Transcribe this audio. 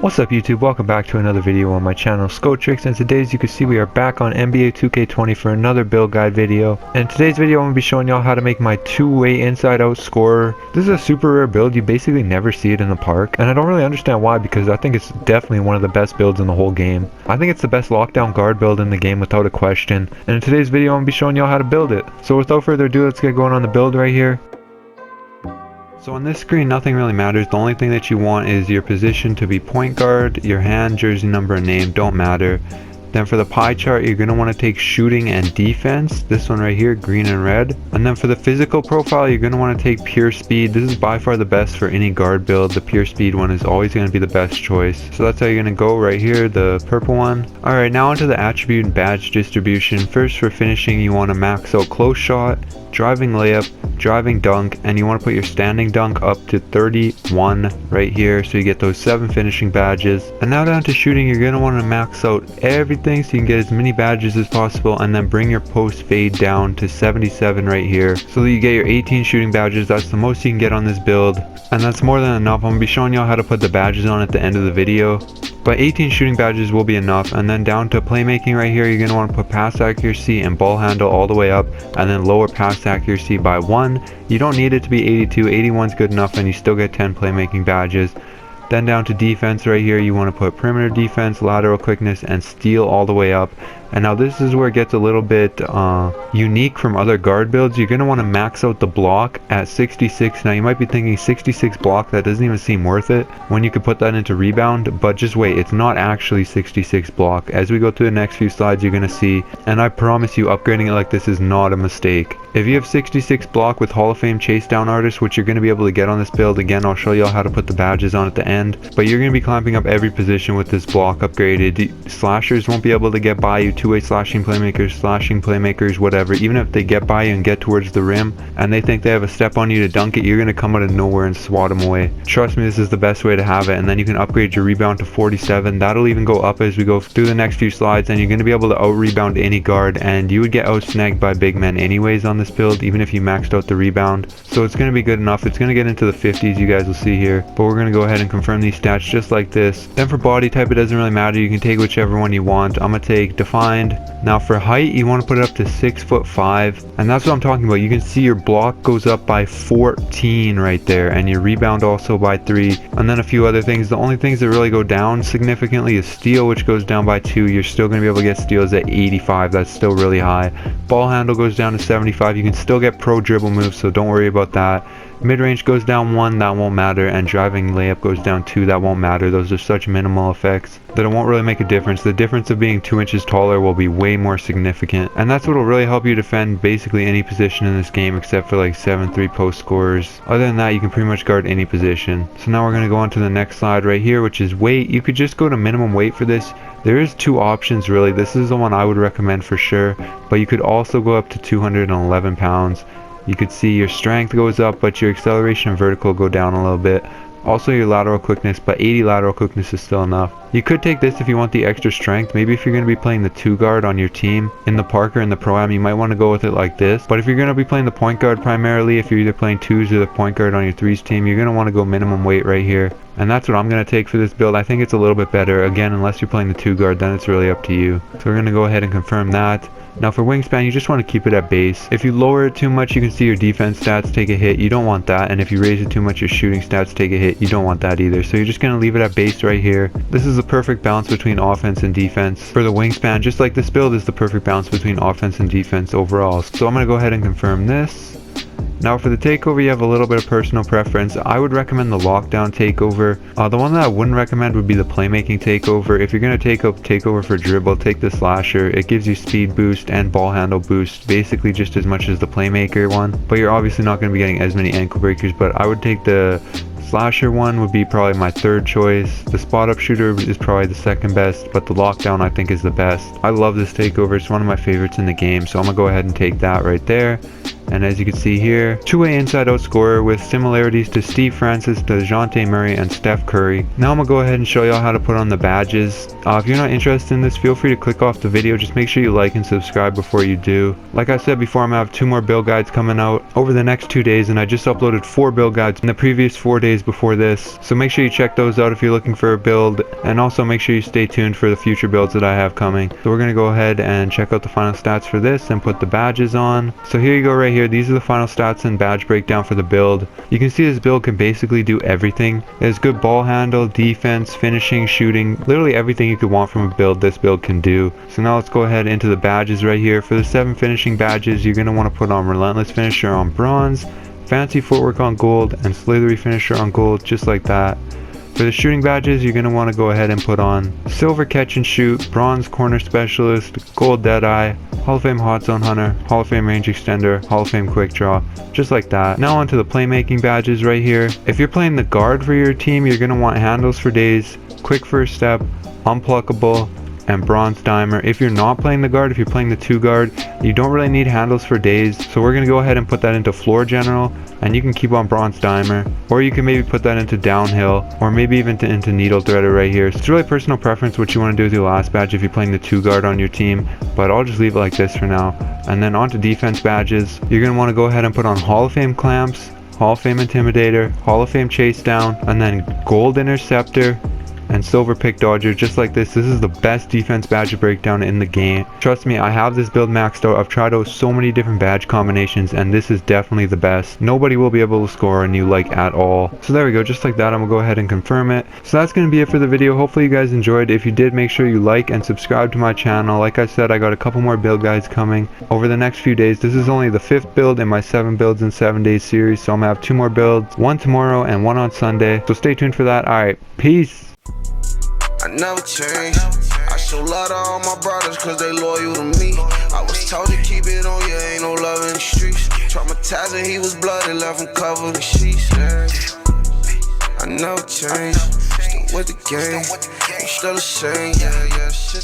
What's up YouTube, welcome back to another video on my channel Skotrix, and today as you can see we are back on NBA 2K20 for another build guide video. And in today's video I'm going to be showing y'all how to make my two-way inside out scorer. This is a super rare build, you basically never see it in the park, and I don't really understand why, because I think it's definitely one of the best builds in the whole game. I think it's the best lockdown guard build in the game without a question, and in today's video I'm going to be showing y'all how to build it. So without further ado, let's get going on the build right here. So on this screen nothing really matters, the only thing that you want is your position to be point guard, your hand, jersey number, and name don't matter. Then for the pie chart you're going to want to take shooting and defense, this one right here, green and red. And then for the physical profile you're going to want to take pure speed. This is by far the best for any guard build, the pure speed one is always going to be the best choice. So that's how you're going to go right here, the purple one. Alright, now onto the attribute and badge distribution. First for finishing you want to max out close shot, driving layup, driving dunk, and you want to put your standing dunk up to 31 right here so you get those 7 finishing badges. And now down to shooting, you're going to want to max out everything so you can get as many badges as possible, and then bring your post fade down to 77 right here so that you get your 18 shooting badges. That's the most you can get on this build, and that's more than enough. I'm going to be showing y'all how to put the badges on at the end of the video, but 18 shooting badges will be enough. And then down to playmaking right here, you're going to want to put pass accuracy and ball handle all the way up, and then lower pass accuracy by 1. You don't need it to be 82, 81 is good enough, and you still get 10 playmaking badges. Then down to defense right here, you want to put perimeter defense, lateral quickness, and steal all the way up. And now this is where it gets a little bit unique from other guard builds. You're going to want to max out the block at 66. Now you might be thinking 66 block, that doesn't even seem worth it when you could put that into rebound, but just wait, it's not actually 66 block. As we go through the next few slides you're going to see, and I promise you upgrading it like this is not a mistake. If you have 66 block with Hall of Fame chase down artist, which you're going to be able to get on this build, again I'll show you how to put the badges on at the end, but you're going to be clamping up every position with this block upgraded. Slashers won't be able to get by you, two-way slashing playmakers, whatever. Even if they get by you and get towards the rim and they think they have a step on you to dunk it, you're going to come out of nowhere and swat them away. Trust me, this is the best way to have it. And then you can upgrade your rebound to 47. That'll even go up as we go through the next few slides, and you're going to be able to out rebound any guard, and you would get out snagged by big men anyways on this build even if you maxed out the rebound. So it's going to be good enough. It's going to get into the 50s, you guys will see here, but we're going to go ahead and confirm these stats just like this. Then for body type it doesn't really matter, you can take whichever one you want. I'm going to take defined. Now for height you want to put it up to 6'5", and that's what I'm talking about. You can see your block goes up by 14 right there, and your rebound also by 3, and then a few other things. The only things that really go down significantly is steal, which goes down by 2. You're still going to be able to get steals at 85, that's still really high. Ball handle goes down to 75. You can still get pro dribble moves, so don't worry about that. Mid-range goes down 1, that won't matter, and driving layup goes down 2, that won't matter. Those are such minimal effects that it won't really make a difference. The difference of being 2 inches taller will be way more significant, and that's what will really help you defend basically any position in this game except for like 7-3 post scorers. Other than that, you can pretty much guard any position. So now we're going to go on to the next slide right here, which is weight. You could just go to minimum weight for this. There is 2 options really. This is the one I would recommend for sure, but you could also go up to 211 pounds. You could see your strength goes up, but your acceleration and vertical go down a little bit. Also your lateral quickness, but 80 lateral quickness is still enough. You could take this if you want the extra strength. Maybe if you're going to be playing the 2 guard on your team in the Parker and the Pro-Am, you might want to go with it like this. But if you're going to be playing the point guard primarily, if you're either playing 2s or the point guard on your 3s team, you're going to want to go minimum weight right here. And that's what I'm going to take for this build. I think it's a little bit better. Again, unless you're playing the 2 guard, then it's really up to you. So we're going to go ahead and confirm that. Now for wingspan, you just want to keep it at base. If you lower it too much, you can see your defense stats take a hit. You don't want that. And if you raise it too much, your shooting stats take a hit. You don't want that either. So you're just going to leave it at base right here. This is the perfect balance between offense and defense. For the wingspan, just like this build is the perfect balance between offense and defense overall. So I'm going to go ahead and confirm this. Now for the takeover, you have a little bit of personal preference. I would recommend the lockdown takeover. The one that I wouldn't recommend would be the playmaking takeover. If you're going to take up takeover for dribble, take the slasher. It gives you speed boost and ball handle boost, basically just as much as the playmaker one, but you're obviously not going to be getting as many ankle breakers. But I would take the slasher one, would be probably my 3rd choice. The spot up shooter is probably the 2nd best, but the lockdown I think is the best. I love this takeover, it's one of my favorites in the game, so I'm gonna go ahead and take that right there. And as you can see here, two-way inside-out scorer with similarities to Steve Francis, DeJounte Murray, and Steph Curry. Now I'm gonna go ahead and show y'all how to put on the badges. If you're not interested in this, feel free to click off the video. Just make sure you like and subscribe before you do. Like I said before, I'm gonna have 2 more build guides coming out over the next 2 days, and I just uploaded 4 build guides in the previous 4 days before this. So make sure you check those out if you're looking for a build, and also make sure you stay tuned for the future builds that I have coming. So we're gonna go ahead and check out the final stats for this and put the badges on. So here you go right here. These are the final stats and badge breakdown for the build. You can see this build can basically do everything. It has good ball handle, defense, finishing, shooting, literally everything you could want from a build, this build can do. So now let's go ahead into the badges right here. For the 7 finishing badges, you're going to want to put on Relentless Finisher on bronze, Fancy Footwork on gold, and Slithery Finisher on gold, just like that. For the shooting badges, you're going to want to go ahead and put on Silver Catch and Shoot, Bronze Corner Specialist, Gold Deadeye, Hall of Fame Hot Zone Hunter, Hall of Fame Range Extender, Hall of Fame Quick Draw, just like that. Now onto the playmaking badges right here. If you're playing the guard for your team, you're going to want Handles for Days, Quick First Step, Unpluckable, and Bronze Dimer. If you're not playing the guard, if you're playing the 2 guard, you don't really need Handles for Days, so we're going to go ahead and put that into Floor General, and you can keep on Bronze Dimer, or you can maybe put that into Downhill, or maybe even into Needle Threader right here. So it's really personal preference what you want to do with your last badge if you're playing the 2 guard on your team, but I'll just leave it like this for now. And then onto defense badges, you're going to want to go ahead and put on Hall of Fame Clamps, Hall of Fame Intimidator, Hall of Fame Chase Down, and then Gold Interceptor, and Silver Pick Dodger, just like this. This is the best defense badge breakdown in the game. Trust me, I have this build maxed out. I've tried out so many different badge combinations, and this is definitely the best. Nobody will be able to score on you like at all. So there we go, just like that. I'm gonna go ahead and confirm it. So that's gonna be it for the video. Hopefully you guys enjoyed. If you did, make sure you like and subscribe to my channel. Like I said, I got a couple more build guides coming over the next few days. This is only the 5th build in my 7 builds in 7 days series, so I'm gonna have 2 more builds, 1 tomorrow and 1 on Sunday. So stay tuned for that. Alright, peace. I never change. I show love to all my brothers cause they loyal to me. I was told to keep it on you, ain't no love in the streets. Traumatizing, he was bloody, left him covered in sheets. Yeah. I never change. Still with the game, I'm still the same. Yeah, shit